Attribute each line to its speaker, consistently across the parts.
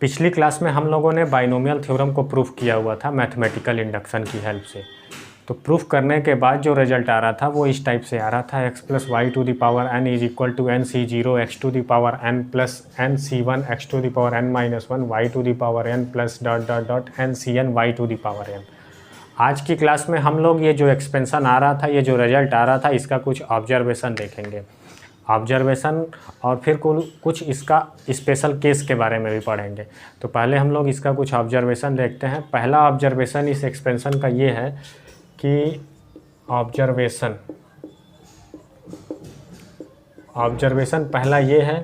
Speaker 1: पिछली क्लास में हम लोगों ने बाइनोमियल थ्योरम को प्रूफ किया हुआ था मैथमेटिकल इंडक्शन की हेल्प से। तो प्रूफ करने के बाद जो रिजल्ट आ रहा था वो इस टाइप से आ रहा था, x plus Y to the power n is equal to n C zero x to the power n plus n c one x to the power n minus one y to the power n plus dot dot dot n c n y to the power n। आज की class में हम लोग ये जो expansion आ रहा था, ये जो रिजल्ट आ रहा था, इसका कुछ ऑब्जर्वेशन देखेंगे, ऑब्जर्वेशन, और फिर कुछ इसका स्पेशल केस के बारे में भी पढ़ेंगे। तो पहले हम लोग इसका कुछ ऑब्जर्वेशन देखते हैं। पहला ऑब्जर्वेशन इस एक्सपेंशन का ये है कि ऑब्जर्वेशन पहला ये है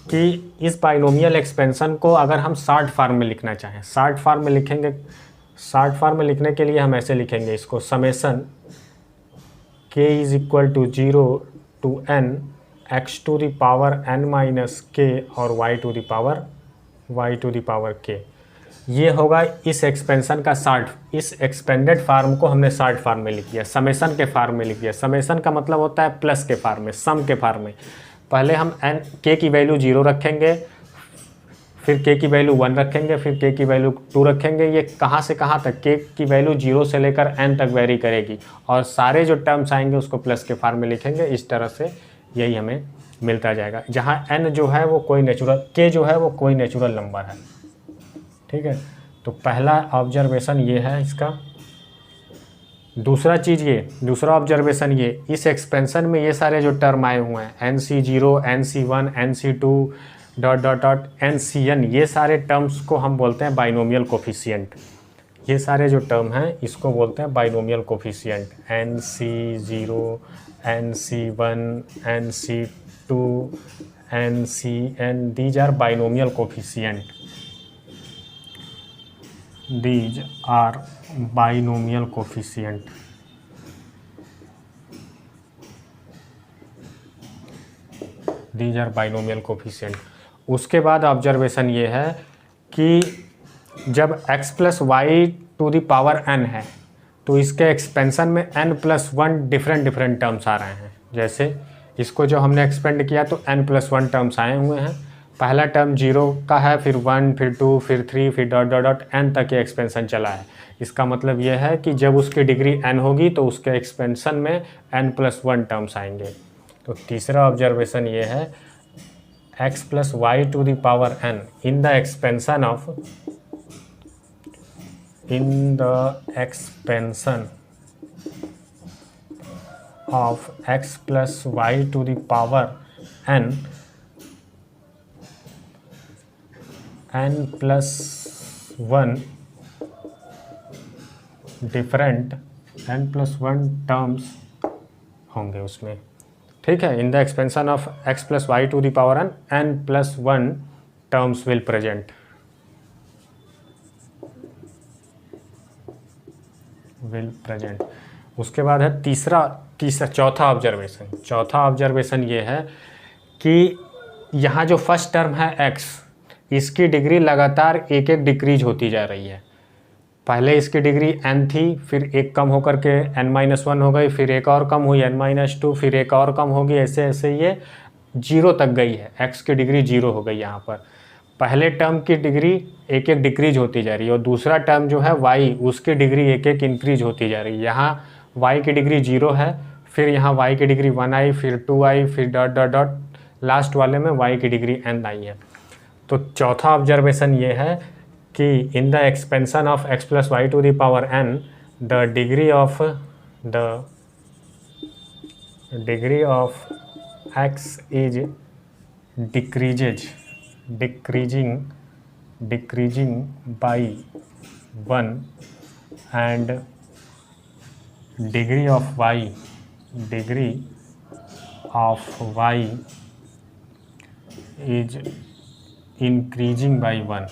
Speaker 1: कि इस बाइनोमियल एक्सपेंशन को अगर हम शॉर्ट फॉर्म में लिखना चाहें, शॉर्ट फॉर्म में लिखेंगे। शॉर्ट फॉर्म में लिखने के लिए हम ऐसे लिखेंगे इसको, summation k is equal to 0 to n x to the power n minus k और y to the power k। ये होगा इस एक्सपेंशन का शॉर्ट, इस एक्सपेंडेड फार्म को हमने शॉर्ट फार्म में लिख दिया, समेसन के फार्म में लिख दिया। समेसन का मतलब होता है प्लस के फार्म में, सम के फार्म में। पहले हम k की वैल्यू 0 रखेंगे, फिर k की वैल्यू 1 रखेंगे, फिर k की वैल्यू 2 रखेंगे। ये कहाँ से कहाँ तक, k की वैल्यू 0 से लेकर n तक वेरी करेगी, और सारे जो टर्म्स आएंगे उसको प्लस के फार्म में लिखेंगे। इस तरह से यही हमें मिलता जाएगा, जहाँ n जो है वो कोई नेचुरल, k जो है वो कोई नेचुरल नंबर है। ठीक है, तो पहला ऑब्जर्वेशन ये है इसका। दूसरा ऑब्जर्वेशन ये, इस एक्सपेंशन में ये सारे जो टर्म आए हुए हैं NC0, NC1, NC2 dot dot dot NCN, ये सारे टर्म्स को हम बोलते हैं बाइनोमियल कोफिशिएंट। ये सारे जो टर्म हैं इसको बोलते हैं binomial coefficient. NC0, NC1, NC2, NCN, these are binomial coefficient. These are binomial coefficient. These are binomial coefficient. उसके बाद ऑब्जर्वेशन ये है कि जब x plus Y to the power n है तो इसके एक्सपेंशन में n plus one different terms आ रहे हैं। जैसे इसको जो हमने एक्सपेंड किया तो n प्लस वन टर्म्स आए हुए हैं। पहला टर्म 0 का है, फिर 1, फिर 2, फिर 3, फिर डॉट डॉट डॉट n तक ये एक्सपेंशन चला है। इसका मतलब ये है कि जब उसकी डिग्री n होगी तो उसके एक्सपेंशन में n प्लस वन टर्म्स आएंगे। तो तीसरा ऑब्जर्वेशन ये है, x plus Y to the power n in the expansion of x plus y to the power n plus 1 different n plus 1 terms होंगे उसमें। ठीक है, इन the expansion of x plus y to the power n plus 1 terms will present. उसके बाद है चौथा observation ये है कि यहाँ जो फर्स्ट टर्म है x, इसकी डिग्री लगातार एक डिक्रीज होती जा रही है। पहले इसकी डिग्री n थी, फिर एक कम होकर के n-1 हो गई, फिर एक और कम हुई n-2, फिर एक और कम होगी, ऐसे ऐसे ये 0 तक गई है। x की डिग्री 0 हो गई यहाँ पर। पहले टर्म की डिग्री एक डिक्रीज होती जा रही है, और दूसरा टर्म जो है y, उसकी डिग्री एक इंक्रीज होती जा रही है। यहाँ y की डिग्री 0 है, फिर यहाँ y की डिग्री 1 आई, फिर 2 आई, फिर डॉट डॉट डॉट, लास्ट वाले में y की डिग्री n आई है। तो चौथा ऑब्जर्वेशन ये है कि in the expansion of x plus Y to the power n the degree of x is decreasing by 1 and degree of y is increasing by 1,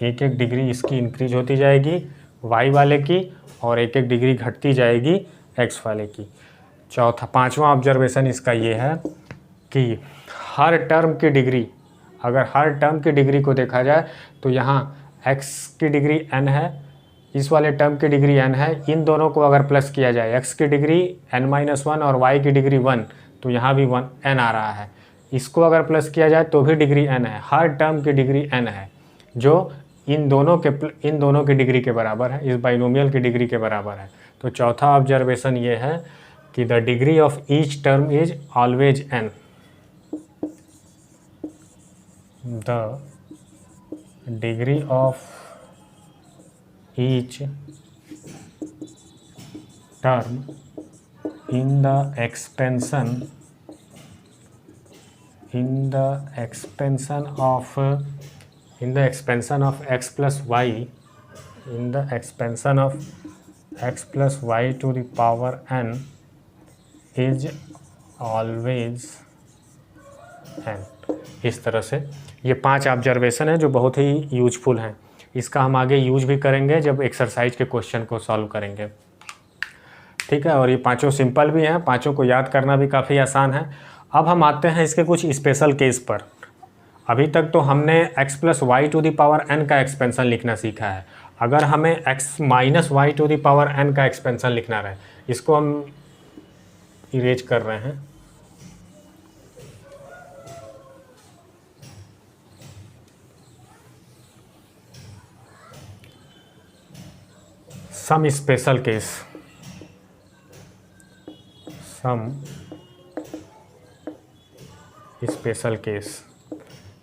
Speaker 1: एक डिग्री इसकी इंक्रीज होती जाएगी y वाले की, और एक डिग्री घटती जाएगी x वाले की। पांचवा ऑब्जर्वेशन इसका ये है कि हर टर्म की डिग्री, अगर हर टर्म की डिग्री को देखा जाए तो यहाँ x की डिग्री n है, इस वाले टर्म की डिग्री n है। इन दोनों को अगर प्लस किया जाए, x की डिग्री n-1 और y की डिग्री 1, तो यहाँ भी 1 n आ रहा है। इसको अगर प्लस किया जाए तो भी डिग्री n है, हर टर्म की डिग्री n है, जो इन दोनों की डिग्री के बराबर है, इस बाइनोमियल की डिग्री के बराबर है। तो चौथा ऑब्जर्वेशन ये है कि the degree of each term is always n। The degree of each term in the expansion of x plus y, in the expansion of x plus y to the power n is always n। इस तरह से ये 5 observation है जो बहुत ही useful हैं। इसका हम आगे यूज भी करेंगे जब एक्सरसाइज के क्वेश्चन को सॉल्व करेंगे, ठीक है। और ये पांचों सिंपल भी हैं, पांचों को याद करना भी काफ़ी आसान है। अब हम आते हैं इसके कुछ स्पेशल केस पर। अभी तक तो हमने x plus Y to the power n का एक्सपेंशन लिखना सीखा है। अगर हमें x minus Y to the power n का एक्सपेंशन लिखना रहे, इसको हम इरेज कर रहे हैं। Some special case,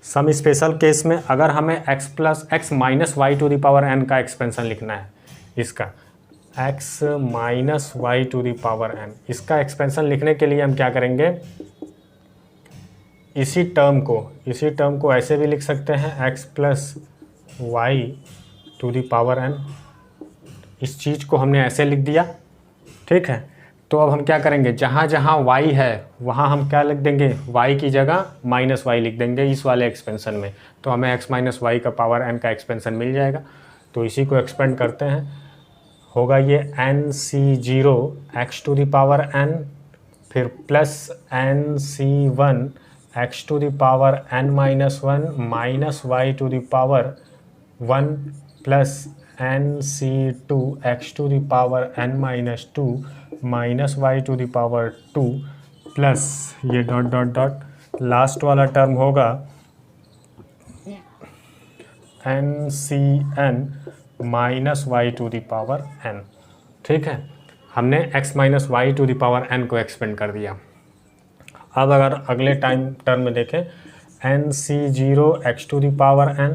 Speaker 1: some special case में अगर हमें x minus Y to the power n का एक्सपेंशन लिखना है, इसका x minus Y to the power n, इसका एक्सपेंशन लिखने के लिए हम क्या करेंगे, इसी टर्म को ऐसे भी लिख सकते हैं x plus Y to the power n। इस चीज़ को हमने ऐसे लिख दिया, ठीक है। तो अब हम क्या करेंगे, जहाँ जहाँ y है वहाँ हम क्या लिख देंगे, y की जगह माइनस वाई लिख देंगे इस वाले एक्सपेंशन में। तो हमें x माइनस वाई का पावर n का एक्सपेंशन मिल जाएगा। तो इसी को एक्सपेंड करते हैं, होगा ये nc0 x to the power n, फिर plus nc1 x to the power n minus 1 minus Y to the power 1 plus nc2 x to the power n minus 2 minus Y to the power 2 plus ये dot dot dot last वाला term होगा ncn minus Y to the power n, ठीक है। हमने x minus Y to the power n को expand कर दिया। अब अगर अगले टर्म में देखें, nc0 x to the power n,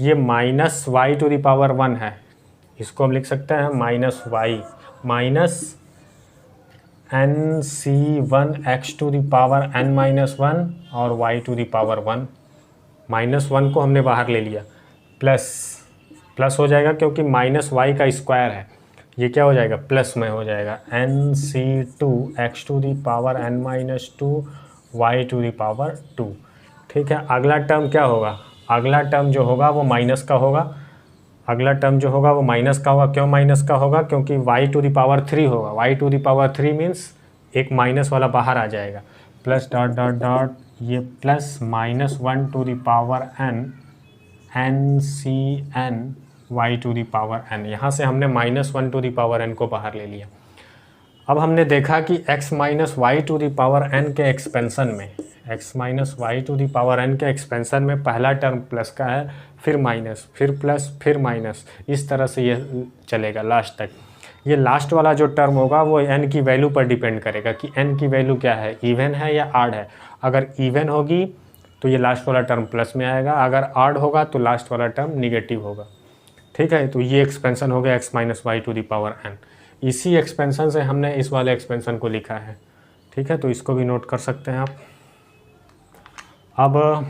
Speaker 1: ये minus Y to the power 1 है, इसको हम लिख सकते हैं minus y minus nc1 x to the power n minus 1 और y to the power 1, minus 1 को हमने बाहर ले लिया, प्लस हो जाएगा क्योंकि माइनस वाई का स्क्वायर है, ये क्या हो जाएगा, प्लस में हो जाएगा nc2 x to the power n minus 2 y to the power 2, ठीक है। अगला टर्म क्या होगा, अगला टर्म जो होगा वो माइनस का होगा, क्यों माइनस का होगा, क्योंकि y टू द पावर 3 होगा, y to the power 3 means एक माइनस वाला बाहर आ जाएगा, प्लस डॉट डॉट डॉट ये plus minus 1 to the power n ncn y to the power n, यहाँ से हमने minus 1 to the power n को बाहर ले लिया। अब हमने देखा कि x minus Y to the power n के एक्सपेंशन में, x minus Y to the power n के एक्सपेंशन में पहला टर्म प्लस का है, फिर माइनस, फिर प्लस, फिर माइनस, इस तरह से ये चलेगा लास्ट तक। ये लास्ट वाला जो टर्म होगा वो n की वैल्यू पर डिपेंड करेगा कि n की वैल्यू क्या है, इवन है या आड है। अगर इवन होगी तो ये लास्ट वाला टर्म प्लस में आएगा, अगर आड होगा तो लास्ट वाला टर्म निगेटिव होगा, ठीक है। तो ये एक्सपेंशन हो गया x minus Y to the power n। इसी एक्सपेंशन से हमने इस वाले एक्सपेंशन को लिखा है, ठीक है। तो इसको भी नोट कर सकते हैं आप। अब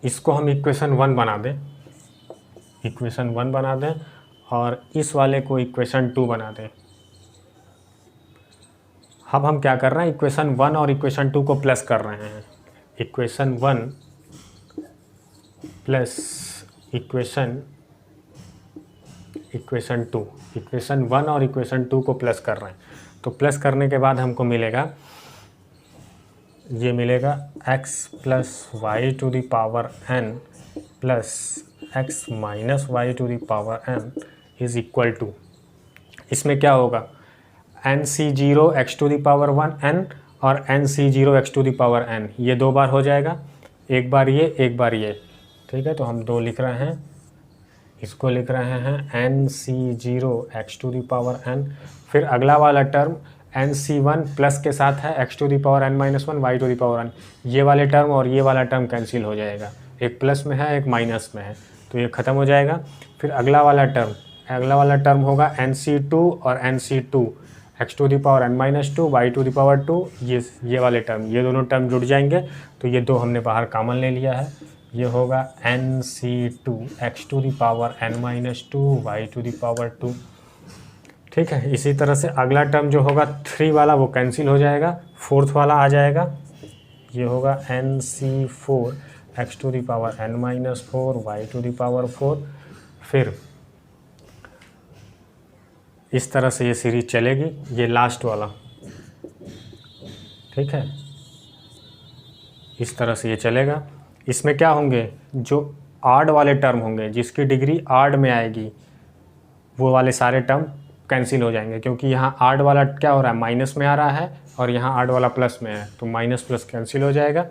Speaker 1: इसको हम इक्वेशन 1 बना दें, और इस वाले को इक्वेशन 2 बना दें। अब हम क्या कर रहे हैं, इक्वेशन 1 और इक्वेशन 2 को प्लस कर रहे हैं। इक्वेशन 1 प्लस इक्वेशन 2, इक्वेशन 1 और इक्वेशन 2 को प्लस कर रहे हैं। तो प्लस करने के बाद हमको मिलेगा, ये मिलेगा x plus Y to the power n plus x minus Y to the power n is equal to, इसमें क्या होगा, N C zero x to the power 1 N और N C zero x to the power N, ये 2 बार हो जाएगा, एक बार ये एक बार ये। ठीक है, तो हम 2 लिख रहे हैं, इसको लिख रहे हैं n C zero x to the power n. फिर अगला वाला term n c one plus के साथ है x to the power n minus one y to the power N, ये वाले टर्म और ये वाला टर्म कैंसिल हो जाएगा, एक प्लस में है एक माइनस में है, तो ये ख़त्म हो जाएगा। फिर अगला वाला टर्म होगा एन सी टू और N c two x to the power n minus two y to the power two, ये वाले टर्म, ये दोनों टर्म जुड़ जाएंगे, तो ये 2 हमने बाहर कॉमन ले लिया है, ये होगा N c two x to the power n minus two y to the power two. ठीक है, इसी तरह से अगला टर्म जो होगा 3 वाला वो कैंसिल हो जाएगा, 4th वाला आ जाएगा, ये होगा N c four x to the power n minus four y to the power 4। फिर इस तरह से ये सीरीज चलेगी, ये लास्ट वाला। ठीक है, इस तरह से ये चलेगा। इसमें क्या होंगे, जो आड वाले टर्म होंगे, जिसकी डिग्री आड में आएगी, वो वाले सारे टर्म कैंसिल हो जाएंगे, क्योंकि यहाँ आड वाला क्या हो रहा है, माइनस में आ रहा है और यहाँ आड वाला प्लस में है, तो माइनस प्लस कैंसिल हो जाएगा।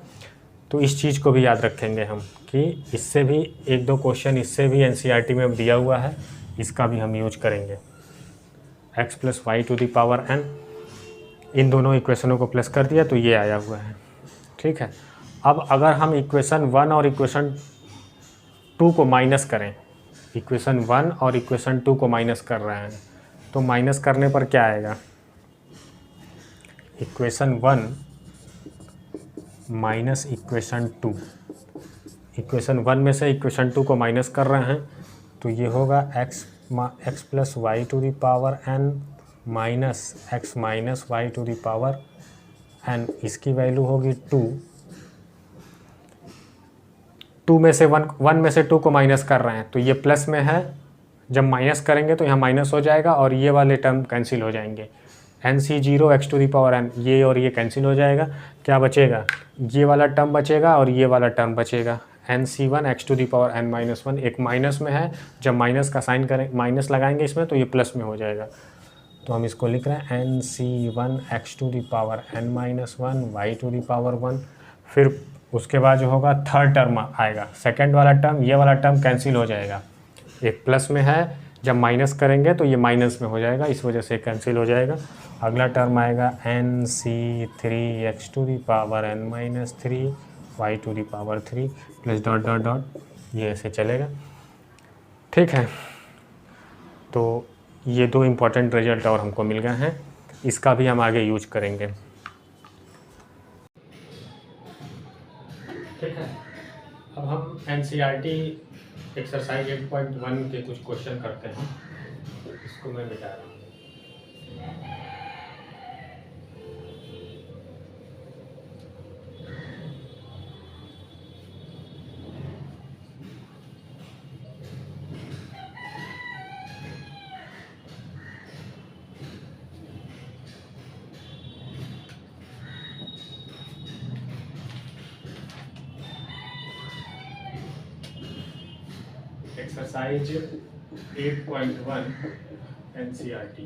Speaker 1: तो इस चीज़ को भी याद रखेंगे हम कि इससे भी 1-2 क्वेश्चन इससे भी एनसीईआरटी में दिया हुआ है, इसका भी हम यूज करेंगे। X plus Y to the power n, इन दोनों इक्वेशनों को प्लस कर दिया तो ये आया हुआ है। ठीक है, अब अगर हम इक्वेशन 1 और इक्वेशन 2 को माइनस करें, इक्वेशन 1 और इक्वेशन 2 को माइनस कर रहे हैं, तो माइनस करने पर क्या आएगा, इक्वेशन 1 माइनस इक्वेशन 2, इक्वेशन 1 में से इक्वेशन 2 को माइनस कर रहे हैं, तो ये होगा x plus Y to the power n minus x minus Y to the power n, इसकी वैल्यू होगी 2। 2 में से 1 में से 2 को माइनस कर रहे हैं, तो ये प्लस में है, जब माइनस करेंगे तो यहाँ माइनस हो जाएगा और ये वाले टर्म कैंसिल हो जाएंगे, n C zero x to the power N, ये और ये कैंसिल हो जाएगा, क्या बचेगा, ये वाला टर्म बचेगा और ये वाला टर्म बचेगा, n c one x to the power n minus one, एक माइनस में है, जब माइनस का साइन करें, माइनस लगाएंगे इसमें तो ये प्लस में हो जाएगा, तो हम इसको लिख रहे हैं n c one x to the power n minus one y to the power 1। फिर उसके बाद जो होगा थर्ड टर्म आएगा, सेकेंड वाला टर्म, ये वाला टर्म कैंसिल हो जाएगा, एक प्लस में है, जब माइनस करेंगे तो ये माइनस में हो जाएगा, इस वजह से कैंसिल हो जाएगा। अगला टर्म आएगा n c three x to the power n minus three y to the power 3 plus dot dot dot, ये ऐसे चलेगा। ठीक है, तो ये 2 इम्पॉर्टेंट रिजल्ट और हमको मिल गए हैं, इसका भी हम आगे यूज करेंगे। ठीक है, अब हम एनसीईआरटी एक्सरसाइज 8.1 के कुछ क्वेश्चन करते हैं, इसको मैं मिटा रहा हूँ। Exercise 8.1 NCERT.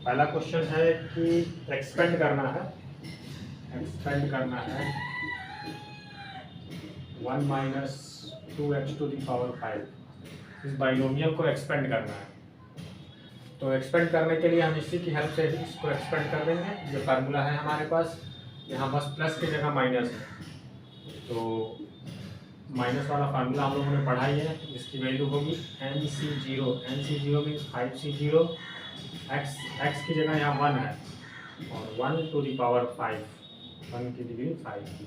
Speaker 1: पहला क्वेश्चन है कि एक्सपेंड करना है 1 minus 2x to the power 5, इस बाइनोमियल को एक्सपेंड करना है। तो एक्सपेंड करने के लिए हम इसी की हेल्प से ही इसको एक्सपेंड कर देंगे। जो फार्मूला है हमारे पास, यहाँ बस प्लस की जगह माइनस है, तो माइनस वाला फार्मूला हम लोगों ने पढ़ा ही है, जिसकी वैल्यू होगी एन सी जीरो मीन्स 5c0, एक्स की जगह यहाँ 1 है और 1 टू द पावर 5, 1 की डिग्री 5 की,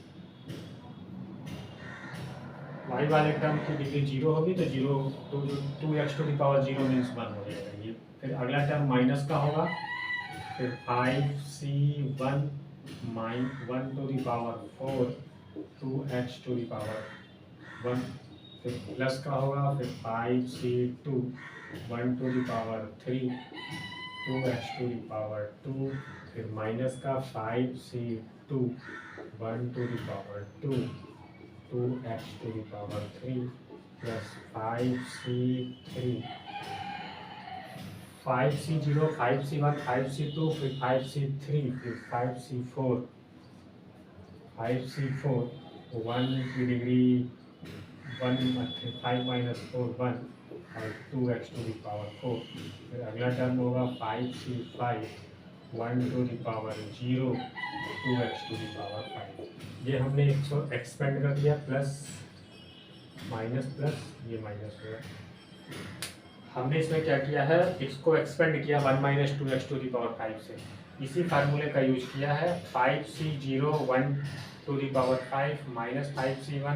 Speaker 1: वाई वाले टर्म की डिग्री 0 होगी, तो 2x to the power 0 means 1 हो जाएगा ये। फिर अगला टर्म माइनस का होगा, फिर 5c1 1 to the power 4 2x to the power 1, फिर प्लस का होगा, फिर 5c2 1 to the power 3 2x to the power 2, फिर माइनस का 5c2 1 to the power 2 2x to the power 3 plus 5c3 5C0, 5C1, 5C2, फिर 5C3, फिर 5C4, 1 की degree 5 minus 4 1 और 2x टू द पावर 4। फिर अगला टर्म होगा 5C5, 1 to the power 0, 2x to the power 5। ये हमने इसको एक्सपेंड कर दिया, प्लस माइनस प्लस, ये माइनस होगा। हमने इसमें क्या किया है, इसको एक्सपेंड किया 1 minus 2x to the power 5 से। इसी फार्मूले का यूज किया है 5C0 1 to the power 5 minus 5C1।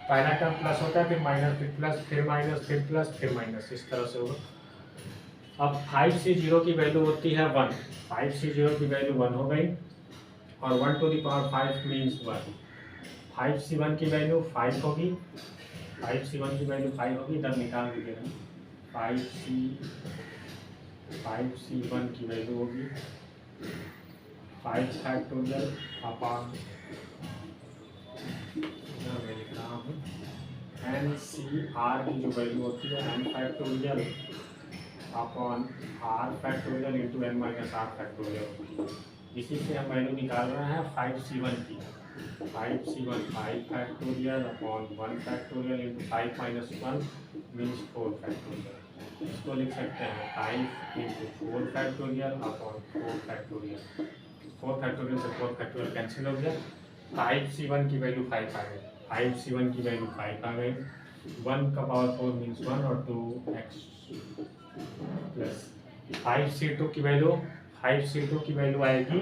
Speaker 1: पहला टर्म प्लस होता है, फिर माइनस, फिर प्लस, फिर माइनस, फिर प्लस, फिर माइनस, इस तरह से होगा। अब 5C0 की वैल्यू होती है 1, 5C0 की वैल्यू 1 हो गई, और 1 to the power 5 means 1। 5C1 की वैल्यू 5 होगी, 5C1 की वैल्यू 5 होगी, इधर निकाल दीजिएगा। 5C1 की वैल्यू होगी 5 फैक्टोरियल अपॉन, मैं लिख रहा हूँ NCR की जो वैल्यू होती है n factorial upon r factorial into n minus r factorial. इसी से हम वैल्यू निकाल रहे हैं 5C1 की। 5C1 5 factorial upon 1 factorial into 5 minus 1 means 4 factorial. इसको लिख सकते हैं 5 into 4 factorial upon 4 factorial. 4 factorial से 4 फैक्टोरियल कैंसिल हो गया। 5C1 की वैल्यू 5 आ गई, 5C1 की वैल्यू 5 आ गई। 1 का पावर 4 मीन्स 1 और 2x प्लस 5C2 की वैल्यू, 5C2 की वैल्यू आएगी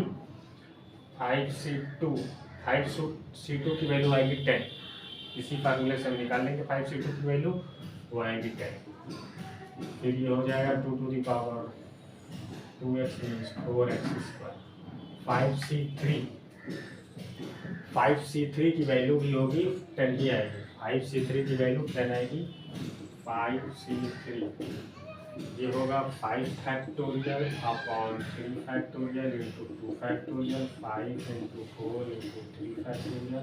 Speaker 1: 5C2 की वैल्यू आएगी 10। इसी फार्मूले से हम निकाल लेंगे 5C2 की वैल्यू, वो आएगी 10। फिर ये हो जाएगा 2 to the power 2x means 4x square. 5C3 की वैल्यू भी होगी 10 ही आएगी। 5C3 की वैल्यू 10 आएगी। 5C3 ये होगा 5 factorial upon 3 factorial into 2 factorial, 5 into 4 into 3 factorial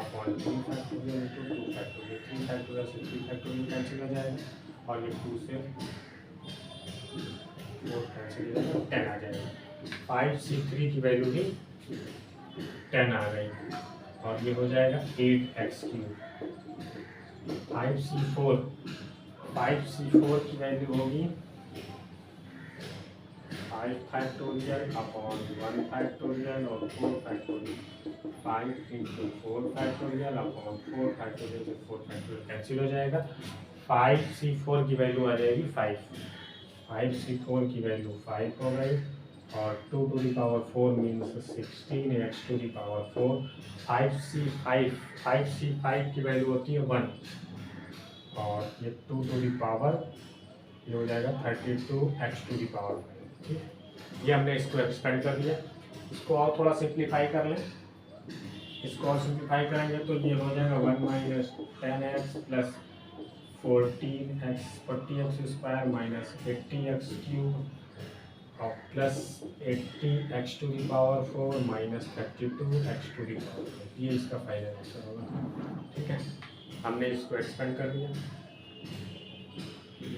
Speaker 1: upon 3 factorial into 2 factorial. 3 factorial से 3 फैक्टोरियल कैंसिल हो जाएगा, और ये 2 से 4 कैंसिल हो जाएगा, 10 आ जाएगा। 5C3 की वैल्यू भी 10 आ गई, और ये हो जाएगा 8x3। 5C4 की वैल्यू होगी 5 फैक्टोरियल अपॉन 1 फैक्टोरियल और 4 factorial. 5 into 4 factorial upon 4 factorial से 4 फैक्टोरियल कैंसिल हो जाएगा। 5C4 की वैल्यू आ जाएगी 5। 5C4 की वैल्यू 5 हो गई, और 2 to the power 4 means 16x to the power 4। 5C5 की वैल्यू होती है 1, और ये 2 टू द पावर, ये हो जाएगा 32x टू द पावर 5। ठीक, ये हमने इसको एक्सपेंड कर लिया। इसको और थोड़ा सिंप्लीफाई कर लें। इसको और सिंप्लीफाई करेंगे तो ये हो जाएगा 1 minus 10x plus 40x square minus 80x cube और plus 80x to the power 4 minus 32x to the power 4। ये इसका फाइनल आंसर होगा। ठीक है, हमने इसको एक्सपेंड कर दिया।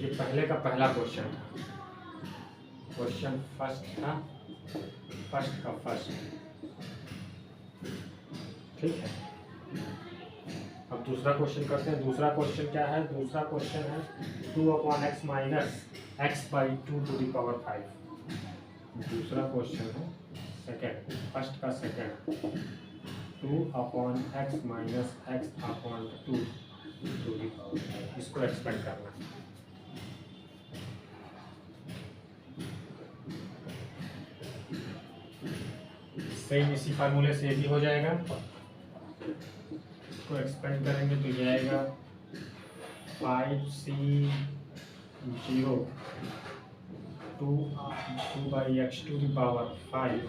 Speaker 1: ये पहले का पहला क्वेश्चन था, क्वेश्चन फर्स्ट था, फर्स्ट का फर्स्ट। ठीक है, अब दूसरा क्वेश्चन करते हैं। दूसरा क्वेश्चन क्या है? दूसरा क्वेश्चन है 2/x minus x/2 to the power 5। दूसरा क्वेश्चन है सेकेंड, फर्स्ट का second, 2/x minus x/2 to the power 5। इसको एक्सपेंड करना है। सेम इसी फार्मूले से ये भी हो जाएगा। इसको एक्सपेंड करेंगे तो ये आएगा 5C0 2/x to the power 5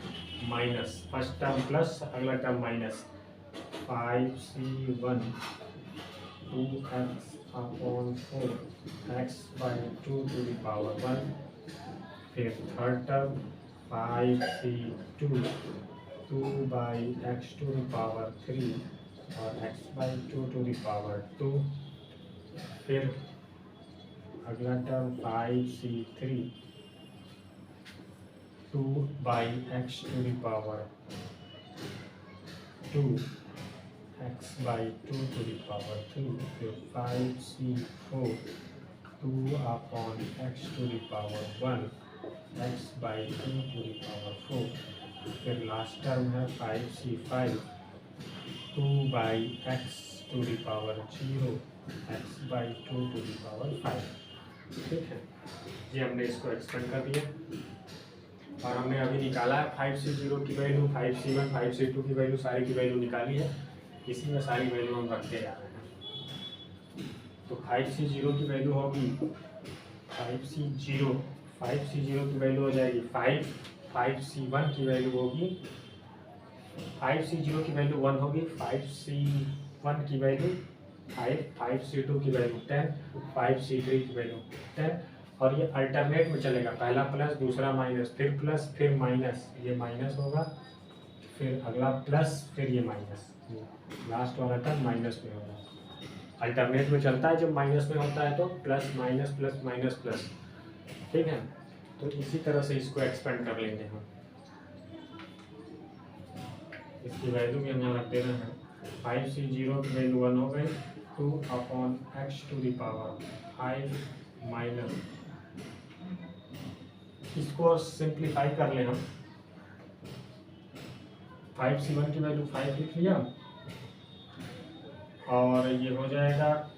Speaker 1: minus first term plus अगला term minus 5C1 2x/4 x/2 to the power 1। फिर third term 5C2 2/x to the power 3 और x/2 टू द पावर 2। फिर अगला term 5C3 2 by x to the power 2 x by 2 to the power 3, फिर 5c4 2 upon x to the power 1 x by 2 to the power 4, फिर last term है 5c5 2 by x to the power 0 x by 2 to the power 5। ठीक है, ये हमने इसको expand कर दिया और हमने अभी निकाला है 5c0 की वैल्यू, 5c1 5c2 की वैल्यू, सारी की वैल्यू निकाली है। इसी में सारी वैल्यू हम रखते जा रहे हैं। तो 5c0 की वैल्यू होगी 5c0 की वैल्यू हो जाएगी 5, 5c1 की वैल्यू होगी 5c0 की वैल्यू 1 होगी, 5c1 की वैल्यू 5, 5c2 की वैल्यू 10, 5c3 की वैल्यू 10। और ये अल्टरनेट में चलेगा, पहला प्लस दूसरा माइनस, फिर प्लस फिर माइनस, ये माइनस होगा, फिर अगला प्लस, फिर ये माइनस, लास्ट वाला टर्म माइनस में होगा। अल्टरनेट में चलता है, जब माइनस में होता है तो plus minus plus minus plus. ठीक है, तो इसी तरह से इसको एक्सपेंड कर लेंगे हम। इसकी वैल्यू भी हम यहाँ रख दे रहे हैं, 5c0 की वैल्यू 1 हो गई, 2 upon x to the power 5 minus, इसको सिंप्लीफाई कर लें हम। 5c1 की वैल्यू 5 लिख लिया और ये हो जाएगा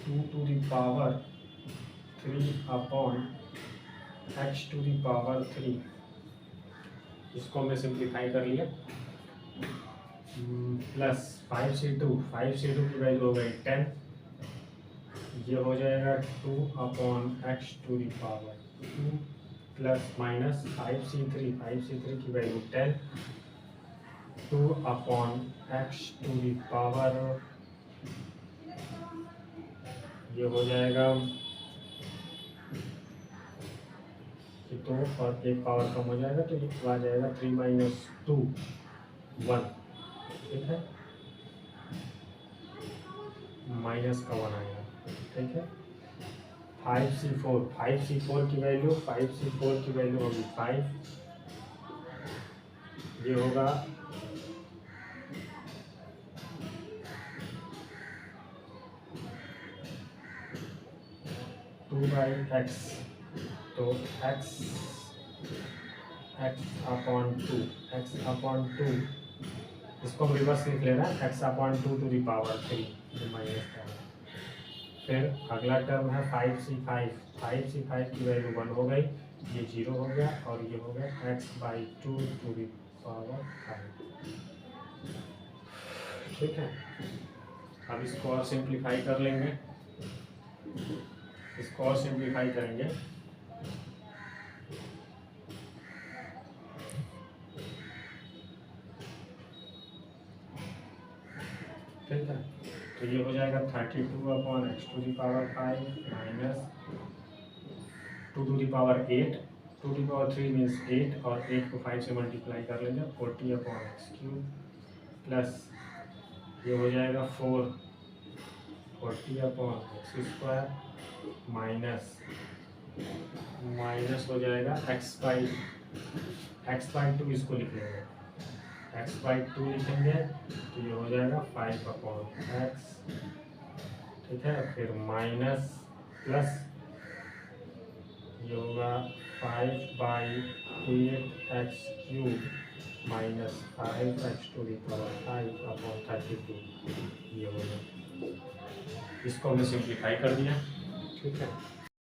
Speaker 1: 2 to the power 3 upon x to the power 3। इसको मैं सिंप्लीफाई कर लिया, प्लस 5c2 की वैल्यू हो गई 10, ये हो जाएगा 2 upon x to the power 2 plus minus 5c3 की value 10, 2 upon x to the power, ये हो जाएगा, ये 2 और 1 पावर कम हो जाएगा तो ये आ जाएगा 3 माइनस 2 1। ठीक है, माइनस का 1 आएगा। ठीक है, 5c4 की वैल्यू होगी 5, ये होगा 2 बाई एक्स, तो x अपॉन 2, इसको हम रिवर्स लिख ले रहे हैं, x upon 2 to the power 3, ये माइनस का है। फिर अगला टर्म है 5c5 की वैल्यू 1 हो गई, ये 0 हो गया और ये हो गया x by 2 to the power 5। ठीक है, अब इसको और सिंप्लीफाई कर लेंगे, इसको और सिंप्लीफाई करेंगे। ठीक है, तो ये हो जाएगा 32 upon x to the power 5 minus 2 to the power 8, 2 to the power 3 means 8 और 8 को 5 से मल्टीप्लाई कर लेंगे 40 अपॉन एक्स क्यूब, प्लस ये हो जाएगा 40 अपॉन एक्स स्क्वायर माइनस हो जाएगा एक्स बाई 2, इसको लिख लेंगे, एक्स बाई 2 लिखेंगे तो ये हो जाएगा 5 अपॉन एक्स। ठीक है, फिर माइनस प्लस ये होगा 5 by 8 x cube minus 5 x to the power 5 upon 32, ये हो गया। इसको हमने सिंप्लीफाई कर दिया। ठीक है,